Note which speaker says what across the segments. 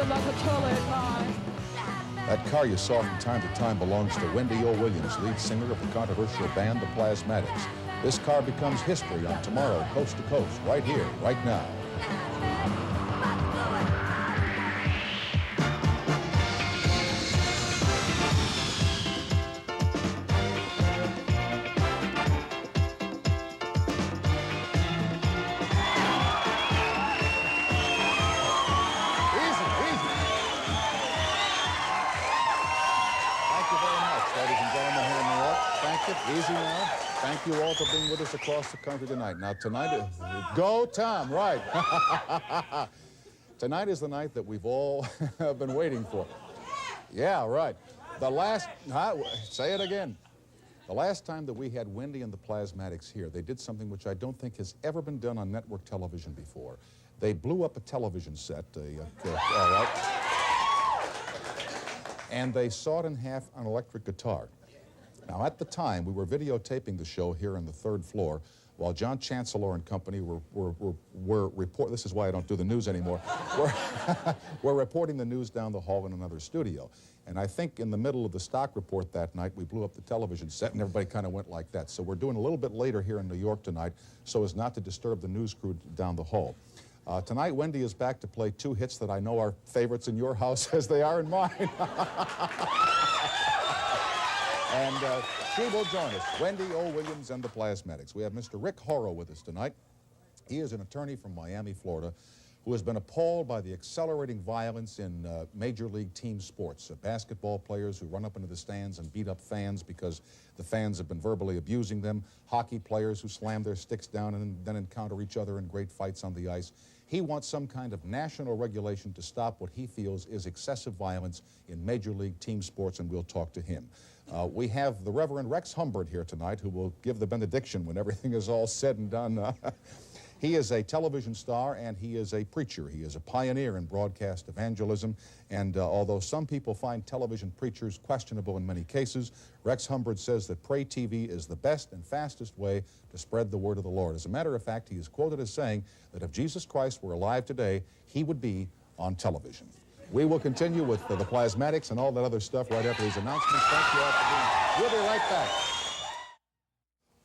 Speaker 1: like a toilet mine.
Speaker 2: That car you saw from time to time belongs to Wendy O. Williams, lead singer of the controversial band, the Plasmatics. This car becomes history on Tomorrow, Coast to Coast, right here, right now. Easy now. Thank you all for being with us across the country tonight. Now, tonight, go Tom, right. Tonight is the night that we've all been waiting for. Yeah, right. The last, say it again. The last time that we had Wendy and the Plasmatics here, they did something which I don't think has ever been done on network television before. They blew up a television set, all right, and they sawed in half an electric guitar. Now, at the time, we were videotaping the show here on the third floor while John Chancellor and company were this is why I don't do the news anymore, we're reporting the news down the hall in another studio. And I think in the middle of the stock report that night, we blew up the television set and everybody kind of went like that. So we're doing a little bit later here in New York tonight so as not to disturb the news crew down the hall. Tonight, Wendy is back to play two hits that I know are favorites in your house as they are in mine. And she will join us, Wendy O. Williams and the Plasmatics. We have Mr. Rick Horrow with us tonight. He is an attorney from Miami, Florida, who has been appalled by the accelerating violence in major league team sports. Basketball players who run up into the stands and beat up fans because the fans have been verbally abusing them. Hockey players who slam their sticks down and then encounter each other in great fights on the ice. He wants some kind of national regulation to stop what he feels is excessive violence in major league team sports, and we'll talk to him. We have the Reverend Rex Humbert here tonight, who will give the benediction when everything is all said and done. He is a television star and he is a preacher. He is a pioneer in broadcast evangelism, and although some people find television preachers questionable in many cases, Rex Humbert says that Pray TV is the best and fastest way to spread the word of the Lord. As a matter of fact, he is quoted as saying that if Jesus Christ were alive today, he would be on television. We will continue with the Plasmatics and all that other stuff right after these announcements. Thank you all for being here. We'll be right back.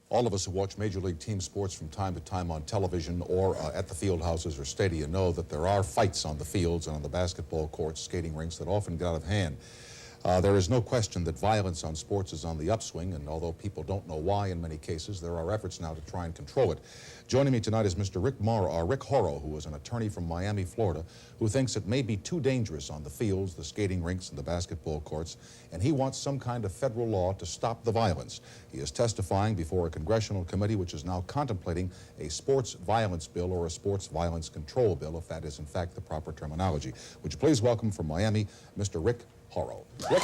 Speaker 2: All of us who watch Major League team sports from time to time on television or at the field houses or stadia know that there are fights on the fields and on the basketball courts, skating rinks that often get out of hand. There is no question that violence on sports is on the upswing, and although people don't know why in many cases, there are efforts now to try and control it. Joining me tonight is Mr. Rick Horrow, who is an attorney from Miami, Florida, who thinks it may be too dangerous on the fields, the skating rinks, and the basketball courts, and he wants some kind of federal law to stop the violence. He is testifying before a congressional committee which is now contemplating a sports violence bill or a sports violence control bill, if that is in fact the proper terminology. Would you please welcome from Miami, Mr. Rick Horrow. Rick?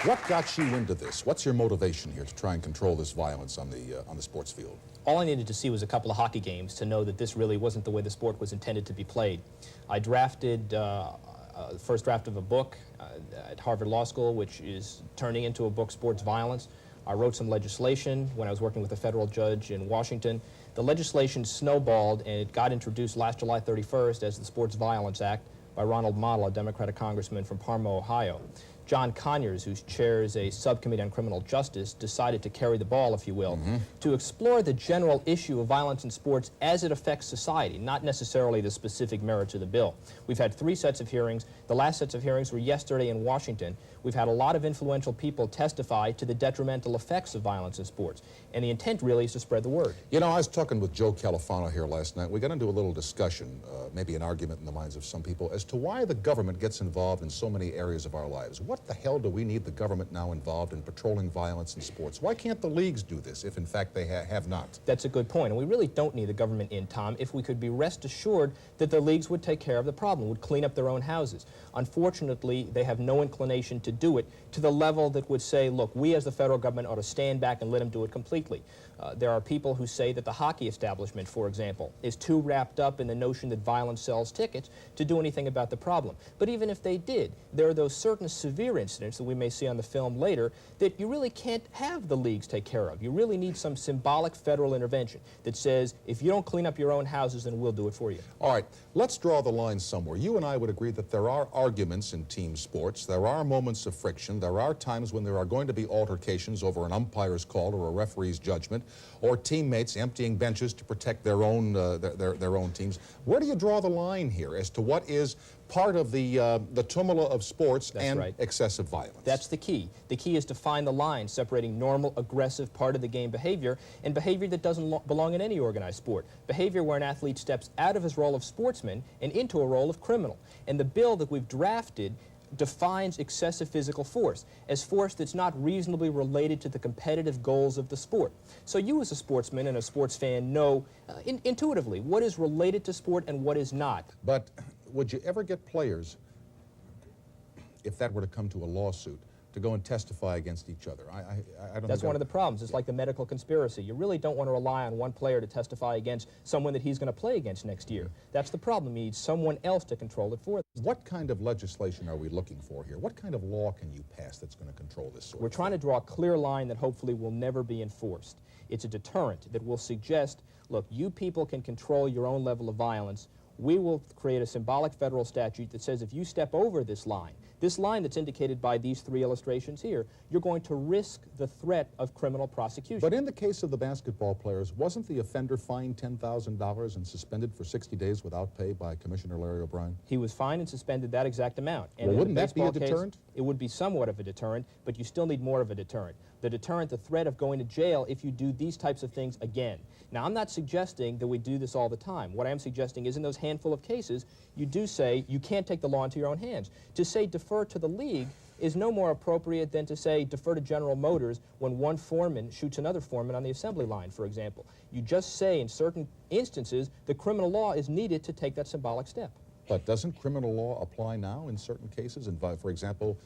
Speaker 2: What got you into this? What's your motivation here to try and control this violence on the sports field?
Speaker 3: All I needed to see was a couple of hockey games to know that this really wasn't the way the sport was intended to be played. I drafted the first draft of a book at Harvard Law School, which is turning into a book, Sports Violence. I wrote some legislation when I was working with a federal judge in Washington. The legislation snowballed, and it got introduced last July 31st as the Sports Violence Act by Ronald Model, a Democratic congressman from Parma, Ohio. John Conyers, who chairs a subcommittee on criminal justice, decided to carry the ball, if you will, to explore the general issue of violence in sports as it affects society, not necessarily the specific merits of the bill. We've had 3 sets of hearings. The last sets of hearings were yesterday in Washington. We've had a lot of influential people testify to the detrimental effects of violence in sports, and the intent really is to spread the word. You
Speaker 2: know, I was talking with Joe Califano here last night. We got into a little discussion, maybe an argument in the minds of some people, as to why the government gets involved in so many areas of our lives. What the hell do we need the government now involved in patrolling violence in sports? Why can't the leagues do this if, in fact, they have not?
Speaker 3: That's a good point, and we really don't need the government in, Tom, if we could be rest assured that the leagues would take care of the problem, would clean up their own houses. Unfortunately, they have no inclination to to do it to the level that would say, look, we as the federal government ought to stand back and let him do it completely. There are people who say that the hockey establishment, for example, is too wrapped up in the notion that violence sells tickets to do anything about the problem. But even if they did, there are those certain severe incidents that we may see on the film later that you really can't have the leagues take care of. You really need some symbolic federal intervention that says, if you don't clean up your own houses, then we'll do it for you.
Speaker 2: All right, let's draw the line somewhere. You and I would agree that there are arguments in team sports. There are moments of friction. There are times when there are going to be altercations over an umpire's call or a referee's judgment, or teammates emptying benches to protect their own their own teams. Where do you draw the line here as to what is part of the tumult of sports and excessive violence?
Speaker 3: That's the key. The key is to find the line separating normal, aggressive, part of the game behavior and behavior that doesn't belong in any organized sport. Behavior where an athlete steps out of his role of sportsman and into a role of criminal. And the bill that we've drafted defines excessive physical force as force that's not reasonably related to the competitive goals of the sport. So you as a sportsman and a sports fan know intuitively what is related to sport and what is not.
Speaker 2: But would you ever get players, if that were to come to a lawsuit, to go and testify against each other? I don't
Speaker 3: That's one of the problems. It's like the medical conspiracy. You really don't want to rely on one player to testify against someone that he's going to play against next year. That's the problem. You need someone else to control it for them.
Speaker 2: What kind of legislation are we looking for here? What kind of law can you pass that's going to control this sort
Speaker 3: We're
Speaker 2: of
Speaker 3: trying to draw a clear line that hopefully will never be enforced. It's a deterrent that will suggest, look, you people can control your own level of violence. We will create a symbolic federal statute that says if you step over this line that's indicated by these three illustrations here, you're going to risk the threat of criminal prosecution.
Speaker 2: But in the case of the basketball players, wasn't the offender fined $10,000 and suspended for 60 days without pay by Commissioner Larry O'Brien?
Speaker 3: He was fined and suspended that exact amount. And
Speaker 2: well, wouldn't that be a deterrent?
Speaker 3: It would be somewhat of a deterrent, but you still need more of a deterrent. The deterrent, the threat of going to jail if you do these types of things again. Now, I'm not suggesting that we do this all the time. What I am suggesting is in those handful of cases, you do say you can't take the law into your own hands. To say defer to the league is no more appropriate than to say defer to General Motors when one foreman shoots another foreman on the assembly line, for example. You just say in certain instances the criminal law is needed to take that symbolic step.
Speaker 2: But doesn't criminal law apply now in certain cases? And for example,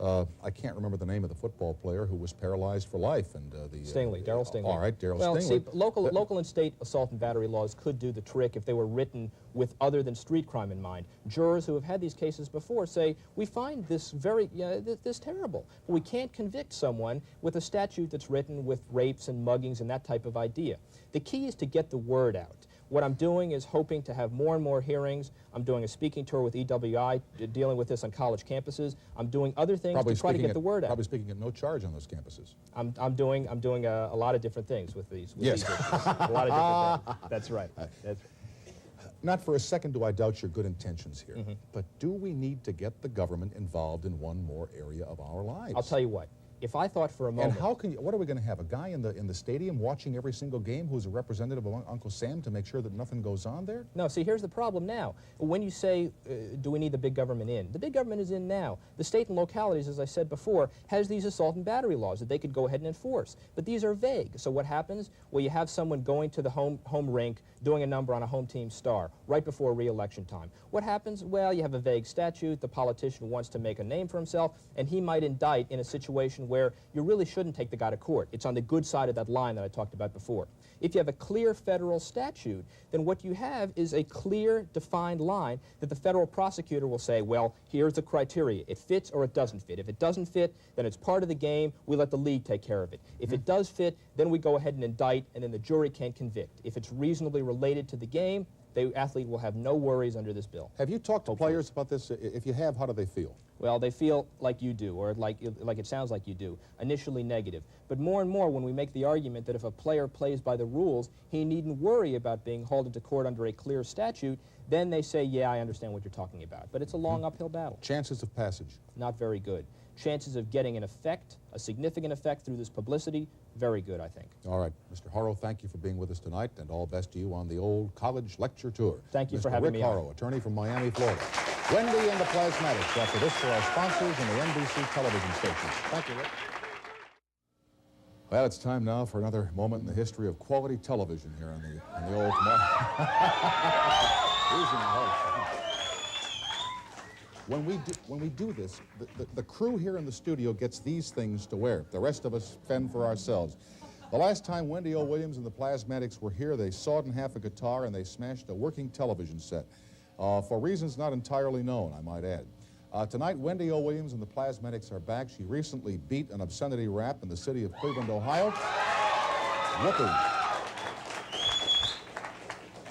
Speaker 2: I can't remember the name of the football player who was paralyzed for life. And
Speaker 3: Stingley, Darryl Stingley.
Speaker 2: All right, Darryl Stingley.
Speaker 3: Well, see, local and state assault and battery laws could do the trick if they were written with other than street crime in mind. Jurors who have had these cases before say, we find this this terrible. But we can't convict someone with a statute that's written with rapes and muggings and that type of idea. The key is to get the word out. What I'm doing is hoping to have more and more hearings. I'm doing a speaking tour with EWI, dealing with this on college campuses. I'm doing other things to try to get the word out.
Speaker 2: Probably speaking at no charge on those campuses.
Speaker 3: I'm doing a lot of different things with these.
Speaker 2: Yes.
Speaker 3: These issues. A lot of different things. That's right.
Speaker 2: Not for a second do I doubt your good intentions here, but do we need to get the government involved in one more area of our lives?
Speaker 3: I'll tell you what. If I thought for a moment...
Speaker 2: And how can you, what are we going to have, a guy in the stadium watching every single game who's a representative of Uncle Sam to make sure that nothing goes on there?
Speaker 3: No, see, here's the problem now. When you say, do we need the big government in? The big government is in now. The state and localities, as I said before, has these assault and battery laws that they could go ahead and enforce. But these are vague. So what happens? Well, you have someone going to the home rink, doing a number on a home team star, right before re-election time. What happens? Well, you have a vague statute, the politician wants to make a name for himself, and he might indict in a situation where you really shouldn't take the guy to court. It's on the good side of that line that I talked about before. If you have a clear federal statute, then what you have is a clear, defined line that the federal prosecutor will say, well, here's the criteria. It fits or it doesn't fit. If it doesn't fit, then it's part of the game. We let the league take care of it. If it does fit, then we go ahead and indict, and then the jury can convict. If it's reasonably related to the game, the athlete will have no worries under this bill.
Speaker 2: Have you talked to players about this? If you have, how do they feel?
Speaker 3: Well, they feel like you do, or like it sounds like you do, initially negative. But more and more when we make the argument that if a player plays by the rules, he needn't worry about being hauled into court under a clear statute, then they say, yeah, I understand what you're talking about. But it's a long uphill battle.
Speaker 2: Chances of passage?
Speaker 3: Not very good. Chances of getting an effect, a significant effect through this publicity, very good, I think.
Speaker 2: All right. Mr. Horrow, thank you for being with us tonight, and all best to you on the old college lecture tour.
Speaker 3: Thank you for having me on.
Speaker 2: Mr. Rick Horrow, attorney from Miami, Florida. Wendy and the Plasmatics. After this, for our sponsors and the NBC television stations. Thank you, Rick. Well, it's time now for another moment in the history of quality television here on the old... Losing the host. when we do this, the crew here in the studio gets these things to wear. The rest of us fend for ourselves. The last time Wendy O. Williams and the Plasmatics were here, they sawed in half a guitar and they smashed a working television set. For reasons not entirely known, I might add. Tonight, Wendy O. Williams and the Plasmatics are back. She recently beat an obscenity rap in the city of Cleveland, Ohio. Whoopee.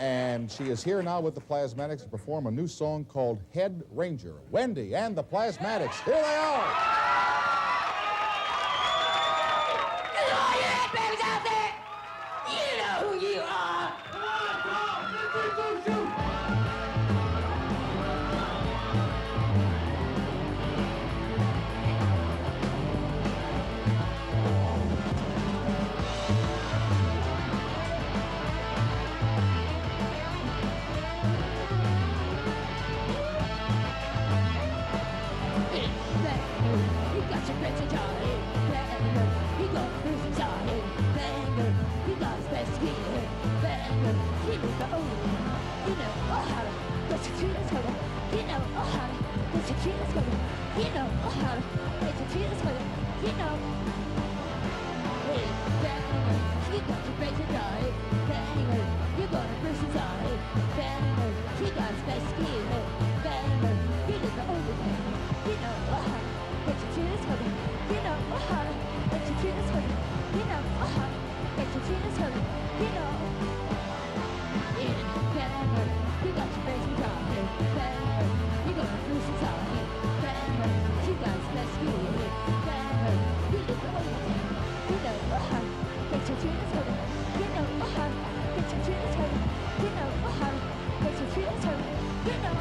Speaker 2: And she is here now with the Plasmatics to perform a new song called Head Ranger. Wendy and the Plasmatics, here they are!
Speaker 1: All you head babies out there, you know who you are. You got your friends and Johnny, banger. He got his and Johnny, banger. He got his best gear, banger. He was the only one, you know, how to get your cheetahs covered. You know, how to get your cheetahs covered. You know, how to get your cheetahs covered. You know. Hey, banger. You got your friends and Johnny, banger. You got a person's eye, banger. He got his best gear, banger. He was the only one, you know, how to get your cheetahs covered. You know, how to get your cheetahs covered. You know, how to get your cheetahs covered. You know. Yeah, banger. You got your face and job, banger. You got a person's eye, banger. He got his best gear, banger. He was the only one, you know, how to get your cheetahs covered. You know, how to get your cheetahs covered. You know, how to get your cheetahs covered. You know.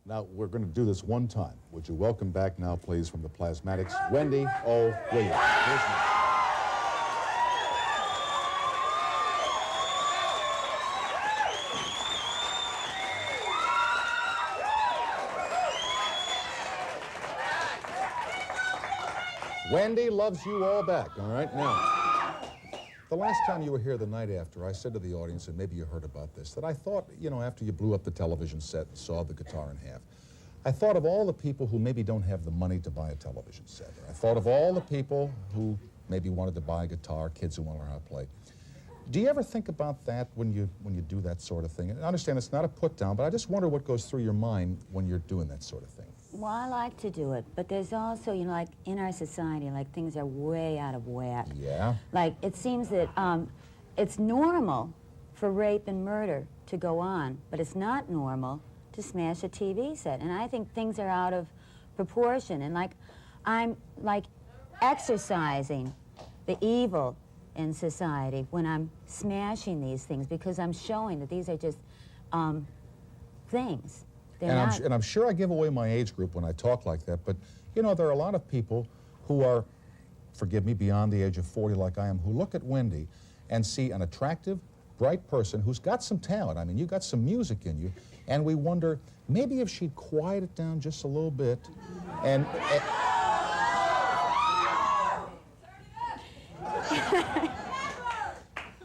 Speaker 2: Now, we're going to do this one time. Would you welcome back now, please, from the Plasmatics, Wendy O. Williams. Wendy loves you all back, all right? Now, the last time you were here the night after, I said to the audience, and maybe you heard about this, that I thought, you know, after you blew up the television set and sawed the guitar in half, I thought of all the people who maybe don't have the money to buy a television set. I thought of all the people who maybe wanted to buy a guitar, kids who want to learn how to play. Do you ever think about that when you do that sort of thing? And I understand it's not a put down, but I just wonder what goes through your mind when you're doing that sort of thing.
Speaker 4: Well, I like to do it, but there's also, you know, like in our society, like things are way out of whack.
Speaker 2: Yeah?
Speaker 4: Like it seems that it's normal for rape and murder to go on, but it's not normal to smash a TV set. And I think things are out of proportion. And like, I'm like exercising the evil in society when I'm smashing these things, because I'm showing that these are just things.
Speaker 2: And I'm sure I give away my age group when I talk like that, but, you know, there are a lot of people who are, forgive me, beyond the age of 40 like I am, who look at Wendy and see an attractive, bright person who's got some talent. I mean, you got some music in you, and we wonder, maybe if she'd quiet it down just a little bit and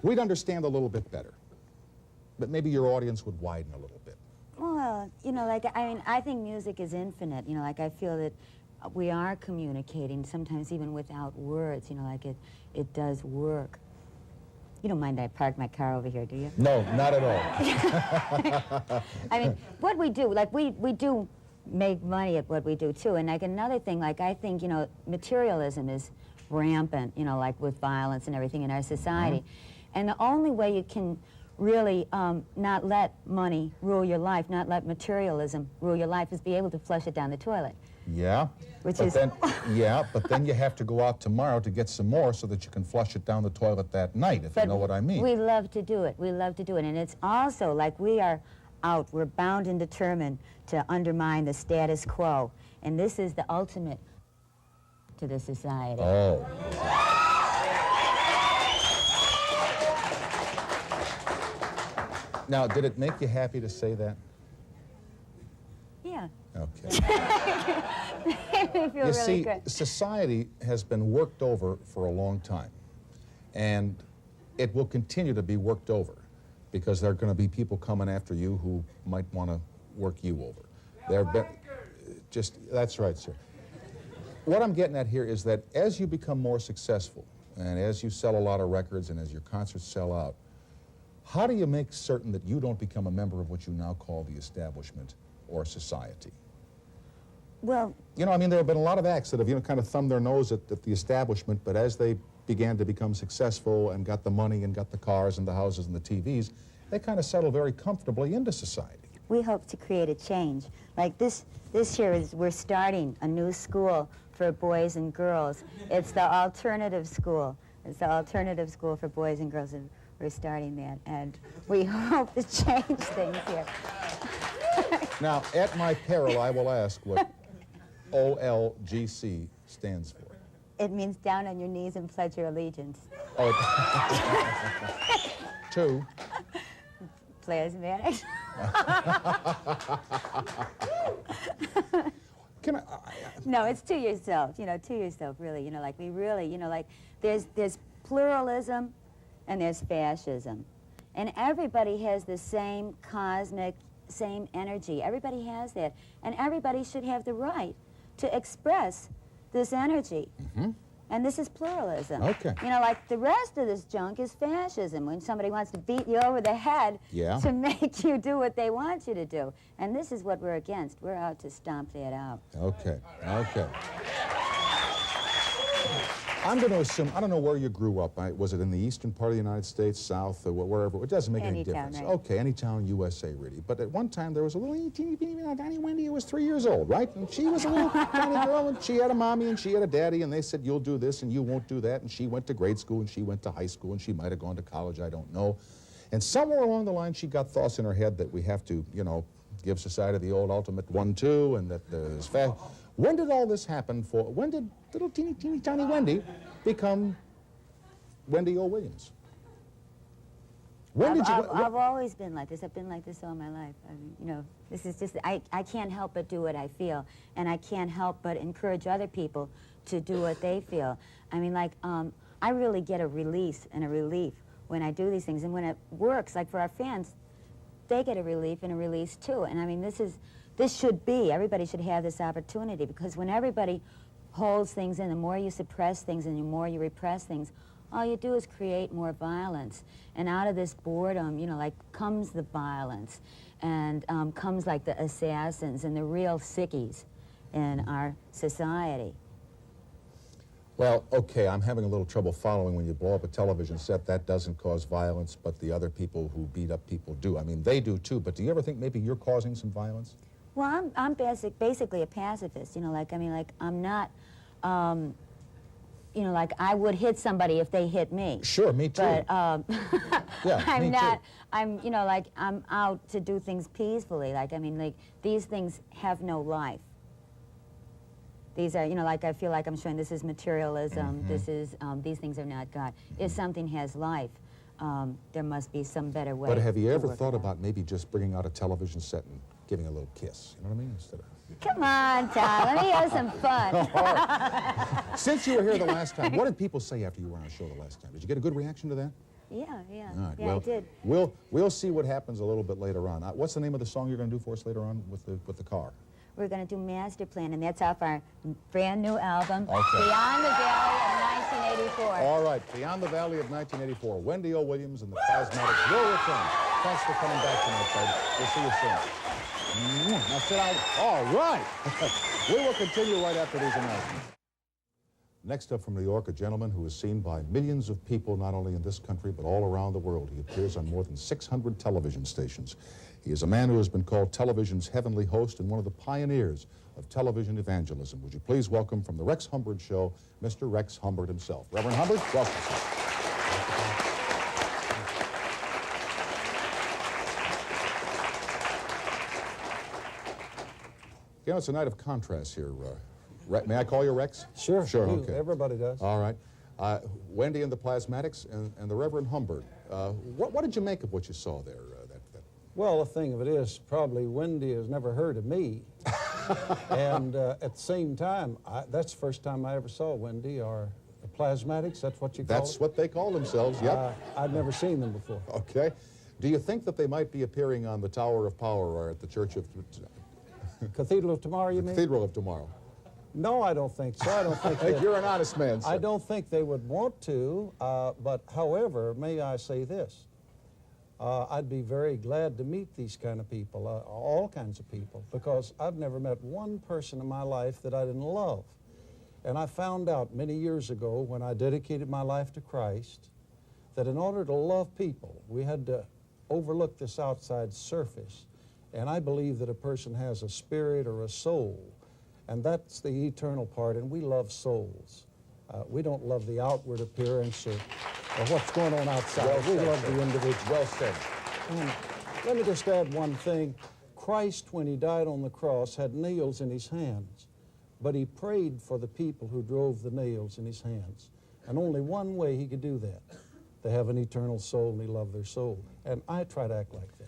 Speaker 2: we'd understand a little bit better. But maybe your audience would widen a little bit.
Speaker 4: Well, you know, like, I mean, I think music is infinite. You know, like, I feel that we are communicating, sometimes even without words. You know, like, it does work. You don't mind I park my car over here, do you?
Speaker 2: No, not at all.
Speaker 4: I mean, what we do, like, we do make money at what we do, too. And, like, another thing, like, I think, you know, materialism is rampant, you know, like, with violence and everything in our society. And the only way you can really not let money rule your life, not let materialism rule your life, is be able to flush it down the toilet.
Speaker 2: Yeah,
Speaker 4: Which
Speaker 2: but
Speaker 4: is...
Speaker 2: then, yeah, but then you have to go out tomorrow to get some more so that you can flush it down the toilet that night, if you know what I mean.
Speaker 4: We love to do it. We love to do it. And it's also like we are out, we're bound and determined to undermine the status quo. And this is the ultimate to the society.
Speaker 2: Oh. Now, did it make you happy to say that?
Speaker 4: Yeah.
Speaker 2: Okay.
Speaker 4: Made me feel
Speaker 2: You
Speaker 4: really
Speaker 2: see,
Speaker 4: good.
Speaker 2: society has been worked over for a long time, and it will continue to be worked over because there are going to be people coming after you who might want to work you over. That's right, sir. What I'm getting at here is that as you become more successful, and as you sell a lot of records, and as your concerts sell out, how do you make certain that you don't become a member of what you now call the establishment or society?
Speaker 4: Well,
Speaker 2: You know, I mean, there have been a lot of acts that have, you know, kind of thumbed their nose at the establishment, but as they began to become successful and got the money and got the cars and the houses and the TVs, they kind of settled very comfortably into society.
Speaker 4: we hope to create a change. Like this year we're starting a new school for boys and girls. It's the alternative school. It's the alternative school for boys and girls, and we're starting that. And we hope to change things here.
Speaker 2: Now, at my peril, I will ask what OLGC stands for.
Speaker 4: It means down on your knees and pledge your allegiance.
Speaker 2: Oh, to?
Speaker 4: Plasmatics.
Speaker 2: Can I
Speaker 4: No, it's to yourself, to yourself, really. Like we really, like there's pluralism and there's fascism. And everybody has the same cosmic, same energy. Everybody has that. And everybody should have the right to express this energy.
Speaker 2: Mm-hmm.
Speaker 4: And this is pluralism.
Speaker 2: Okay.
Speaker 4: Like the rest of this junk is fascism, when somebody wants to beat you over the head to make you do what they want you to do. And this is what we're against. We're out to stomp that out.
Speaker 2: Okay, okay. I'm going to assume, I don't know where you grew up. Was it in the eastern part of the United States, south, or wherever? It doesn't make any difference.
Speaker 4: Right.
Speaker 2: Okay, any town, USA, really. But at one time, there was a little teeny tiny Wendy who was 3 years old, right? And she was a little tiny girl, and she had a mommy, and she had a daddy, and they said, you'll do this, and you won't do that. And she went to grade school, and she went to high school, and she might have gone to college, I don't know. And somewhere along the line, she got thoughts in her head that we have to, give society the old ultimate 1-2, and that there's fast. When did all this happen when did little teeny tiny Wendy become Wendy O. Williams? When did you...
Speaker 4: I've always been like this. I've been like this all my life. I mean, this is just, I can't help but do what I feel, and I can't help but encourage other people to do what they feel. I mean, I really get a release and a relief when I do these things, and when it works, like for our fans, they get a relief and a release too. And I mean, this should be, everybody should have this opportunity, because when everybody holds things in, the more you suppress things and the more you repress things, all you do is create more violence. And out of this boredom, comes the violence, and comes like the assassins and the real sickies in our society.
Speaker 2: Well, okay, I'm having a little trouble following. When you blow up a television set, that doesn't cause violence, but the other people who beat up people do. I mean, they do too, but do you ever think maybe you're causing some violence?
Speaker 4: Well, I'm basically a pacifist, I'm not, I would hit somebody if they hit me.
Speaker 2: Sure, me too.
Speaker 4: But
Speaker 2: yeah,
Speaker 4: I'm
Speaker 2: me
Speaker 4: not,
Speaker 2: too.
Speaker 4: I'm out to do things peacefully. These things have no life. These are, you know, like I feel like I'm showing this is materialism, this is, these things are not God. If something has life, there must be some better way.
Speaker 2: But have you
Speaker 4: to
Speaker 2: ever
Speaker 4: work
Speaker 2: thought
Speaker 4: it out.
Speaker 2: about maybe just bringing out a television set and giving a little kiss? You know what I mean? Instead of...
Speaker 4: Come on, Tom, let me have some fun.
Speaker 2: Since you were here the last time, what did people say after you were on the show the last time? Did you get a good reaction to that?
Speaker 4: Yeah.
Speaker 2: All right,
Speaker 4: Yeah,
Speaker 2: well,
Speaker 4: I did.
Speaker 2: We'll see what happens a little bit later on. What's the name of the song you're going to do for us later on with the car?
Speaker 4: We're going to do Master Plan, and that's off our brand new album,
Speaker 2: Okay.
Speaker 4: Beyond the Valley of 1984.
Speaker 2: All right, Beyond the Valley of 1984. Wendy O. Williams and the Plasmatics will return. Thanks for coming back tonight, folks. We'll see you soon. Now sit down. All right. We will continue right after these announcements. Next up from New York, a gentleman who is seen by millions of people, not only in this country, but all around the world. He appears on more than 600 television stations. He is a man who has been called television's heavenly host and one of the pioneers of television evangelism. Would you please welcome from the Rex Humbard Show, Mr. Rex Humbard himself. Reverend Humbard, welcome, sir. You know, it's a night of contrast here. May I call you Rex?
Speaker 5: Sure.
Speaker 2: Sure,
Speaker 5: you,
Speaker 2: okay.
Speaker 5: Everybody does.
Speaker 2: All right. Wendy and the Plasmatics and the Reverend Humbard. What did you make of what you saw there?
Speaker 5: Well, the thing of it is, probably Wendy has never heard of me. And at the same time, that's the first time I ever saw Wendy or the Plasmatics. That's what you call
Speaker 2: That's
Speaker 5: it?
Speaker 2: what they call themselves, yep.
Speaker 5: I'd never seen them before.
Speaker 2: Okay. Do you think that they might be appearing on the Tower of Power or at the Church of...
Speaker 5: Cathedral of Tomorrow, you mean?
Speaker 2: Cathedral of Tomorrow?
Speaker 5: No, I don't think so. I don't think that,
Speaker 2: You're an honest man, sir.
Speaker 5: I don't think they would want to, but however, may I say this? I'd be very glad to meet these kind of people, all kinds of people, because I've never met one person in my life that I didn't love. And I found out many years ago when I dedicated my life to Christ that in order to love people, we had to overlook this outside surface. And I believe that a person has a spirit or a soul, and that's the eternal part, and we love souls. We don't love the outward appearance or what's going on outside. We love the individual.
Speaker 2: Well said.
Speaker 5: Let me just add one thing. Christ, when he died on the cross, had nails in his hands, but he prayed for the people who drove the nails in his hands. And only one way he could do that, to have an eternal soul, and he loved their soul. And I try to act like that.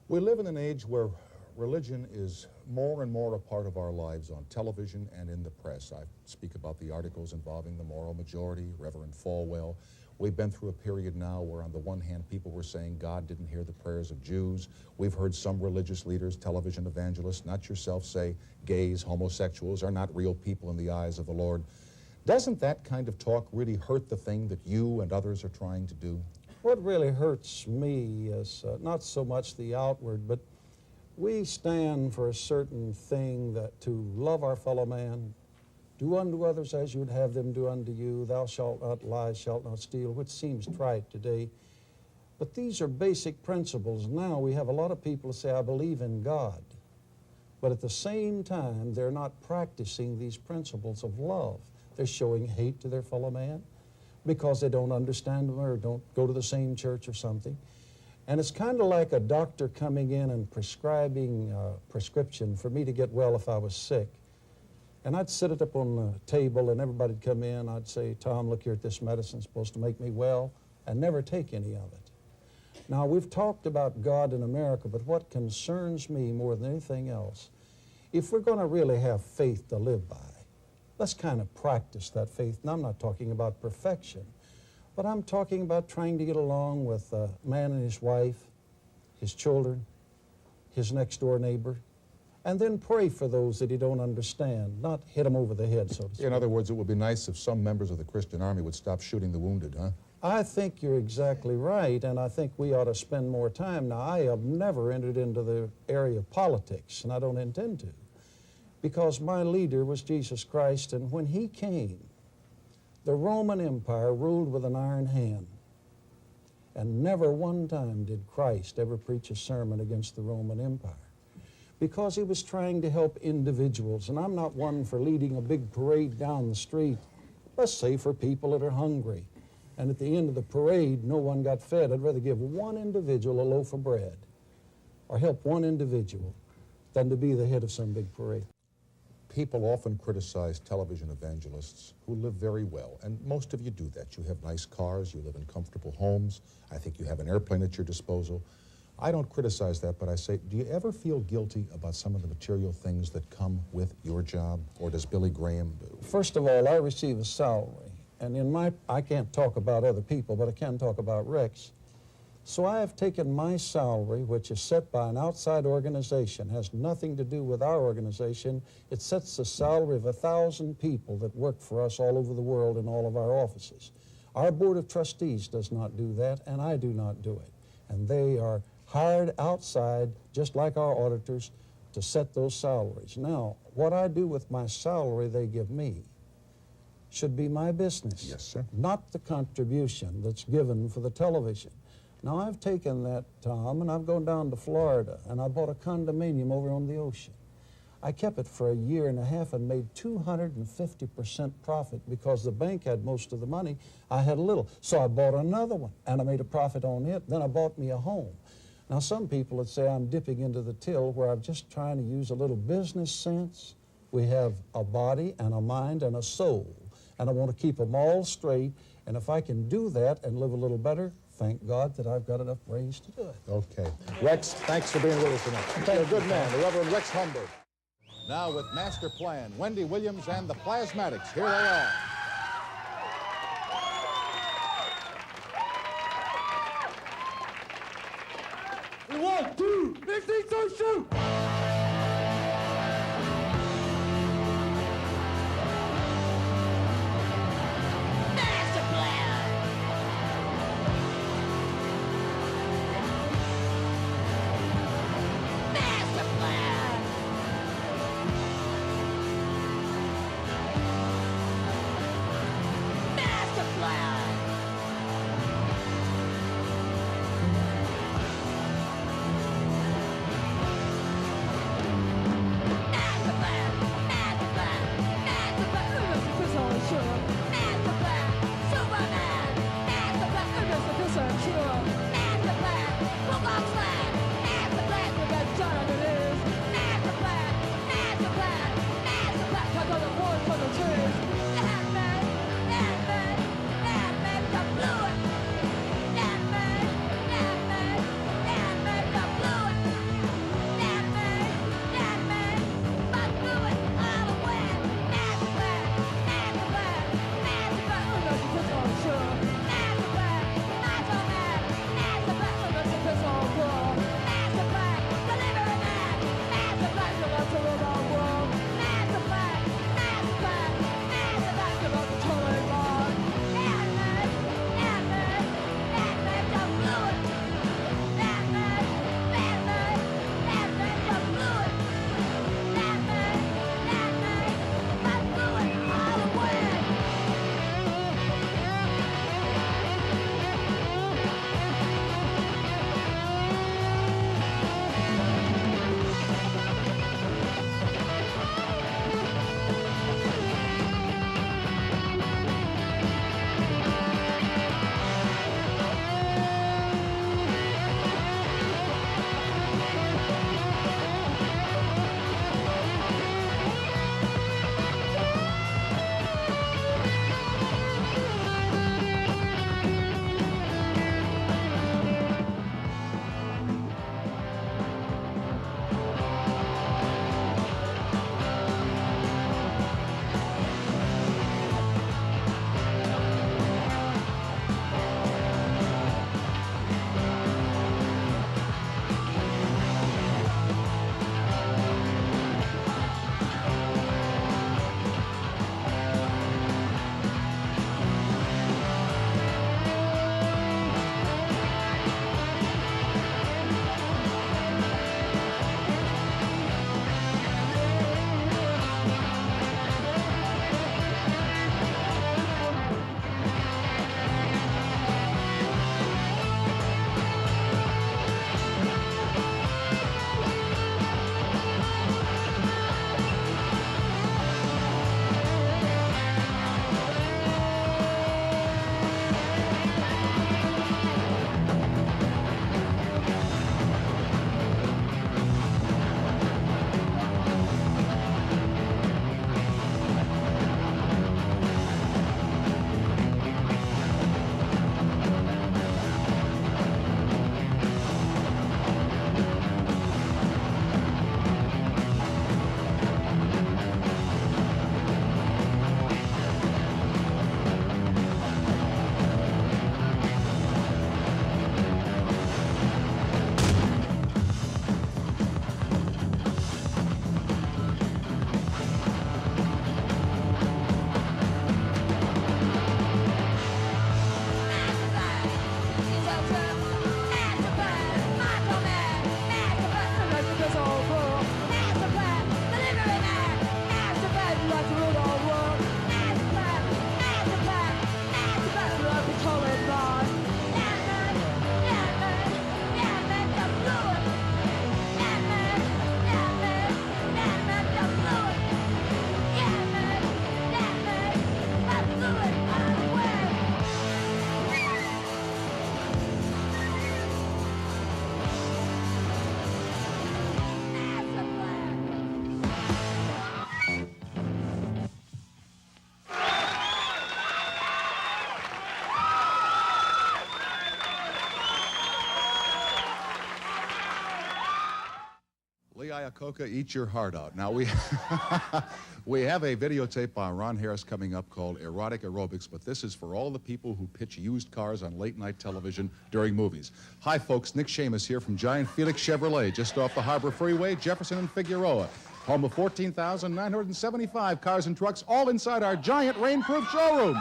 Speaker 2: We live in an age where religion is more and more a part of our lives on television and in the press. I speak about the articles involving the moral majority, Reverend Falwell. We've been through a period now where on the one hand people were saying God didn't hear the prayers of Jews. We've heard some religious leaders, television evangelists, not yourself, say gays, homosexuals are not real people in the eyes of the Lord. Doesn't that kind of talk really hurt the thing that you and others are trying to do?
Speaker 5: What really hurts me is not so much the outward, but we stand for a certain thing, that to love our fellow man, do unto others as you would have them do unto you, thou shalt not lie, shalt not steal, which seems trite today. But these are basic principles. Now we have a lot of people who say, I believe in God, but at the same time, they're not practicing these principles of love. They're showing hate to their fellow man because they don't understand them or don't go to the same church or something. And it's kind of like a doctor coming in and prescribing a prescription for me to get well if I was sick. And I'd sit it up on the table and everybody'd come in. I'd say, Tom, look here at this medicine, it's supposed to make me well, and never take any of it. Now, we've talked about God in America, but what concerns me more than anything else, if we're going to really have faith to live by, let's kind of practice that faith. And I'm not talking about perfection, but I'm talking about trying to get along with a man and his wife, his children, his next door neighbor, and then pray for those that you don't understand, not hit them over the head, so to speak.
Speaker 2: In other words, it would be nice if some members of the Christian Army would stop shooting the wounded, huh?
Speaker 5: I think you're exactly right, and I think we ought to spend more time. Now, I have never entered into the area of politics, and I don't intend to, because my leader was Jesus Christ, and when he came, the Roman Empire ruled with an iron hand, and never one time did Christ ever preach a sermon against the Roman Empire, because he was trying to help individuals. And I'm not one for leading a big parade down the street, let's say for people that are hungry, and at the end of the parade no one got fed. I'd rather give one individual a loaf of bread or help one individual than to be the head of some big parade.
Speaker 2: people often criticize television evangelists who live very well, and most of you do that. You have nice cars, you live in comfortable homes, I think you have an airplane at your disposal. I don't criticize that, but I say, do you ever feel guilty about some of the material things that come with your job, or does Billy Graham do?
Speaker 5: First of all, I receive a salary, and I can't talk about other people, but I can talk about Rick's. So I have taken my salary, which is set by an outside organization, has nothing to do with our organization. It sets the salary of 1,000 people that work for us all over the world in all of our offices. Our Board of Trustees does not do that, and I do not do it. And they are hired outside, just like our auditors, to set those salaries. Now, what I do with my salary they give me should be my business.
Speaker 2: Yes, sir.
Speaker 5: Not the contribution that's given for the television. Now, I've taken that, Tom, and I've gone down to Florida, and I bought a condominium over on the ocean. I kept it for a year and a half and made 250% profit because the bank had most of the money. I had a little. So I bought another one, and I made a profit on it. Then I bought me a home. Now, some people would say I'm dipping into the till, where I'm just trying to use a little business sense. We have a body and a mind and a soul, and I want to keep them all straight. And if I can do that and live a little better, thank God that I've got enough brains to do it.
Speaker 2: Okay. Rex, thanks for being with us tonight. You're a good man, the Reverend Rex Humber. Now with Master Plan, Wendy Williams and the Plasmatics. Here they are.
Speaker 1: 1, 2, 15, so shoot! Master Plan! Master Plan! Master Plan!
Speaker 2: Iacocca, eat your heart out. Now, we we have a videotape by Ron Harris coming up called Erotic Aerobics, but this is for all the people who pitch used cars on late-night television during movies. Hi, folks. Nick Shamus here from Giant Felix Chevrolet, just off the Harbor Freeway, Jefferson and Figueroa. Home of 14,975 cars and trucks, all inside our giant rainproof showroom.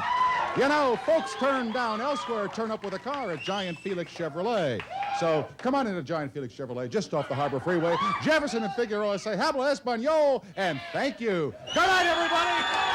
Speaker 2: You know, folks turn down elsewhere, turn up with a car at Giant Felix Chevrolet. So come on into Giant Felix Chevrolet, just off the Harbor Freeway. Jefferson and Figueroa say, habla español, and thank you. Good night, everybody.